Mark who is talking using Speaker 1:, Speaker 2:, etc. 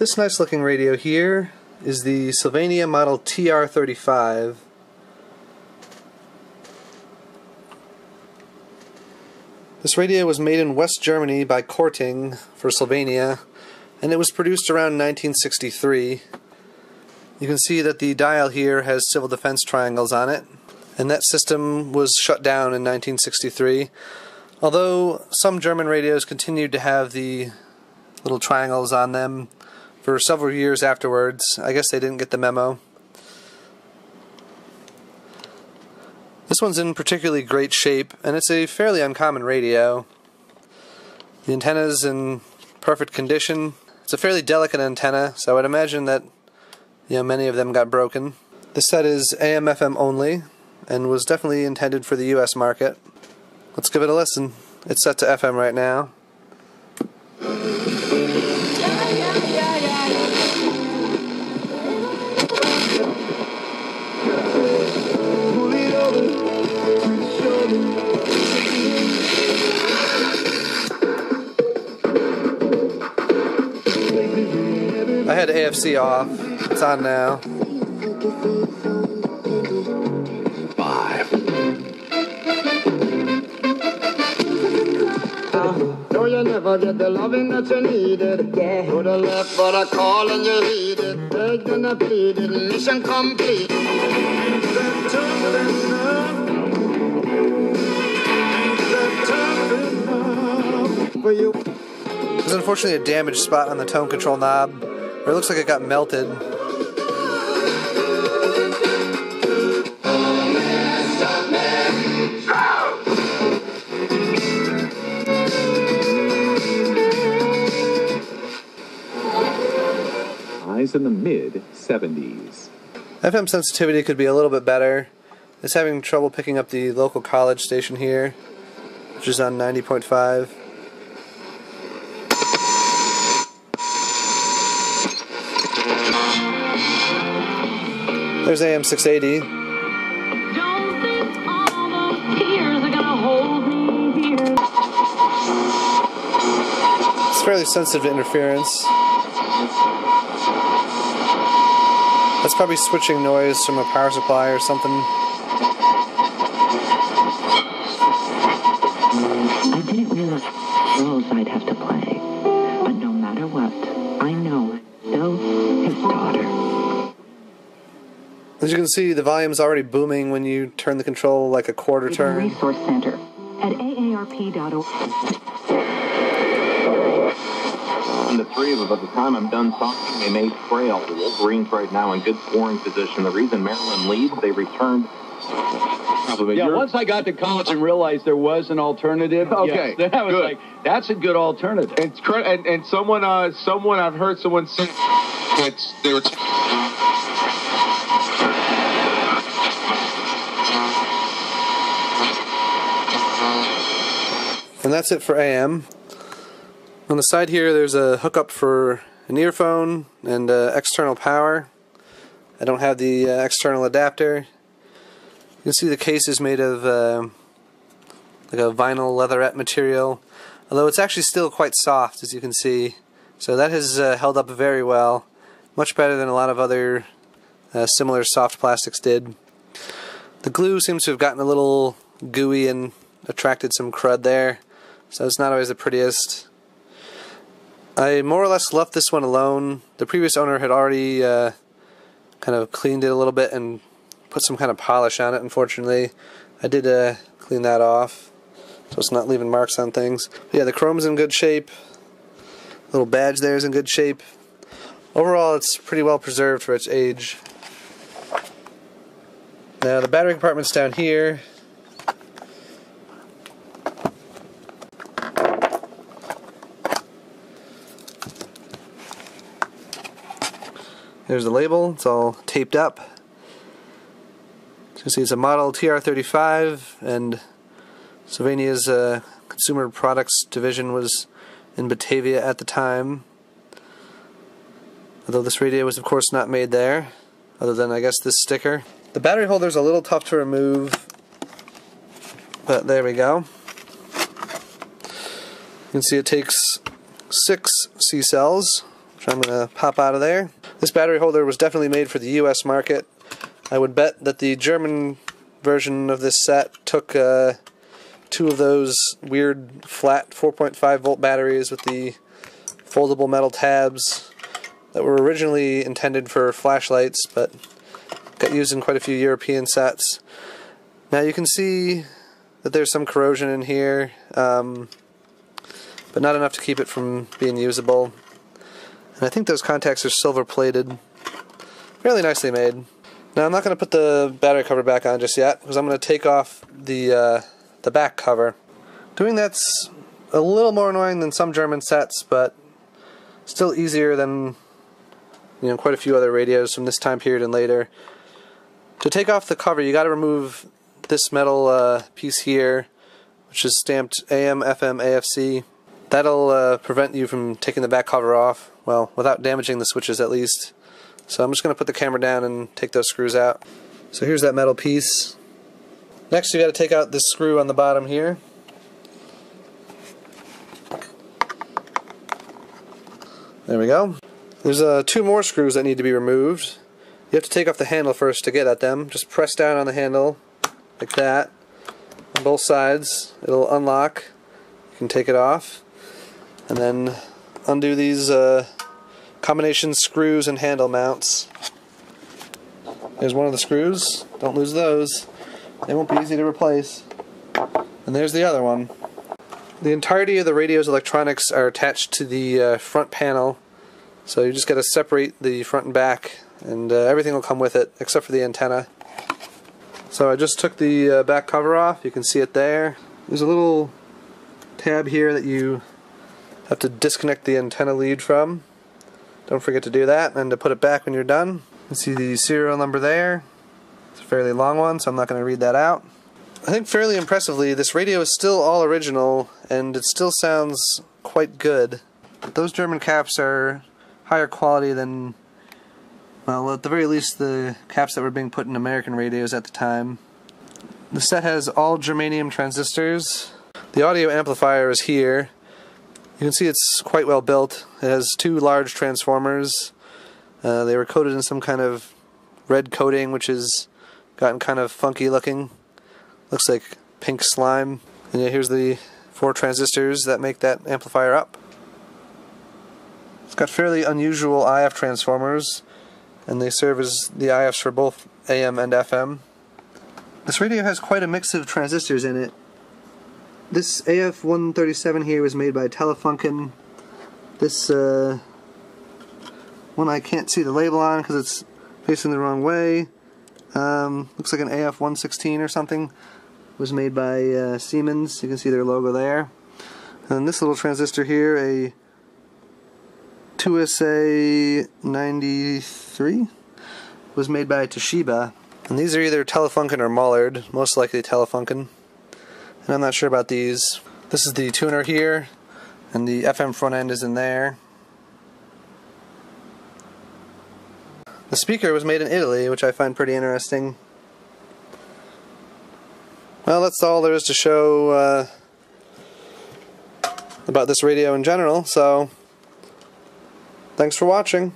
Speaker 1: This nice looking radio here is the Sylvania model TR-35. This radio was made in West Germany by Korting for Sylvania, and it was produced around 1963. You can see that the dial here has civil defense triangles on it, and that system was shut down in 1963. Although some German radios continued to have the little triangles on them for several years afterwards. I guess they didn't get the memo. This one's in particularly great shape, and it's a fairly uncommon radio. The antenna's in perfect condition. It's a fairly delicate antenna, so I would imagine that many of them got broken. This set is AM/FM only, and was definitely intended for the US market. Let's give it a listen. It's set to FM right now. I had AFC off. It's on now.
Speaker 2: 5.
Speaker 3: No, you never get the loving that you needed. To the left for a call and you heeded. Begged and I pleaded, mission complete. For you.
Speaker 1: There's unfortunately a damaged spot on the tone control knob, or it looks like it got melted.
Speaker 2: Highs in the mid-70s.
Speaker 1: FM sensitivity could be a little bit better. It's having trouble picking up the local college station here, which is on 90.5. There's AM 680.
Speaker 4: Don't think all the tears are gonna hold me here.
Speaker 1: It's fairly sensitive to interference. That's probably switching noise from a power supply or something.
Speaker 5: I didn't realize roles I'd have to play. But no matter what, I know I'm still his daughter.
Speaker 1: As you can see, the volume's already booming when you turn the control like a quarter turn.
Speaker 5: Resource Center at aarp.org.
Speaker 6: And the three of them, by the time I'm done talking, they may trail. The Wolverines right now in good scoring position. The reason Maryland leads, they returned.
Speaker 7: Yeah, once I got to college and realized there was an alternative,
Speaker 8: okay,
Speaker 7: yes, I was
Speaker 8: good.
Speaker 7: like, that's a good alternative.
Speaker 8: And someone I've heard someone say that they were.
Speaker 1: And that's it for AM. On the side here there's a hookup for an earphone and external power. I don't have the external adapter. You can see the case is made of like a vinyl leatherette material, although it's actually still quite soft, as you can see. So that has held up very well, much better than a lot of other similar soft plastics did. The glue seems to have gotten a little gooey and attracted some crud there, so it's not always the prettiest. I more or less left this one alone. The previous owner had already kind of cleaned it a little bit and put some kind of polish on it, unfortunately. I did clean that off, so it's not leaving marks on things. But yeah, the chrome's in good shape. The little badge there is in good shape. Overall, it's pretty well preserved for its age. Now, the battery compartment's down here. There's the label. It's all taped up. You can see it's a model TR-35, and Sylvania's consumer products division was in Batavia at the time. Although this radio was of course not made there, other than I guess this sticker. The battery holder's a little tough to remove, but there we go. You can see it takes 6 C cells, which I'm going to pop out of there. This battery holder was definitely made for the US market. I would bet that the German version of this set took two of those weird flat 4.5 volt batteries with the foldable metal tabs that were originally intended for flashlights, but got used in quite a few European sets. Now you can see that there's some corrosion in here, but not enough to keep it from being usable. And I think those contacts are silver plated. Fairly nicely made. Now I'm not going to put the battery cover back on just yet, because I'm going to take off the back cover. Doing that's a little more annoying than some German sets, but still easier than quite a few other radios from this time period and later. To take off the cover, you got to remove this metal piece here, which is stamped AM, FM, AFC. That'll prevent you from taking the back cover off, well, without damaging the switches at least. So I'm just going to put the camera down and take those screws out. So here's that metal piece. Next you got to take out this screw on the bottom here. There we go. There's two more screws that need to be removed. You have to take off the handle first to get at them. Just press down on the handle like that on both sides. It'll unlock. You can take it off. And then undo these combination screws and handle mounts. There's one of the screws. Don't lose those. They won't be easy to replace. And there's the other one. The entirety of the radio's electronics are attached to the front panel, so you just got to separate the front and back, and everything will come with it except for the antenna. So I just took the back cover off. You can see it there. There's a little tab here that you have to disconnect the antenna lead from. Don't forget to do that, and to put it back when you're done. You can see the serial number there. It's a fairly long one, so I'm not going to read that out. I think fairly impressively, this radio is still all original, and it still sounds quite good. Those German caps are higher quality than, well, at the very least, the caps that were being put in American radios at the time. The set has all germanium transistors. The audio amplifier is here. You can see it's quite well built. It has two large transformers. They were coated in some kind of red coating, which has gotten kind of funky looking. Looks like pink slime. And yeah, here's the 4 transistors that make that amplifier up. It's got fairly unusual IF transformers, and they serve as the IFs for both AM and FM. This radio has quite a mix of transistors in it. This AF137 here was made by Telefunken. This one I can't see the label on because it's facing the wrong way. Looks like an AF116 or something. Was made by Siemens. You can see their logo there. And this little transistor here, a 2SA93, was made by Toshiba. And these are either Telefunken or Mullard, most likely Telefunken. And I'm not sure about these. This is the tuner here, and the FM front end is in there. The speaker was made in Italy, which I find pretty interesting. Well, that's all there is to show about this radio in general, so thanks for watching.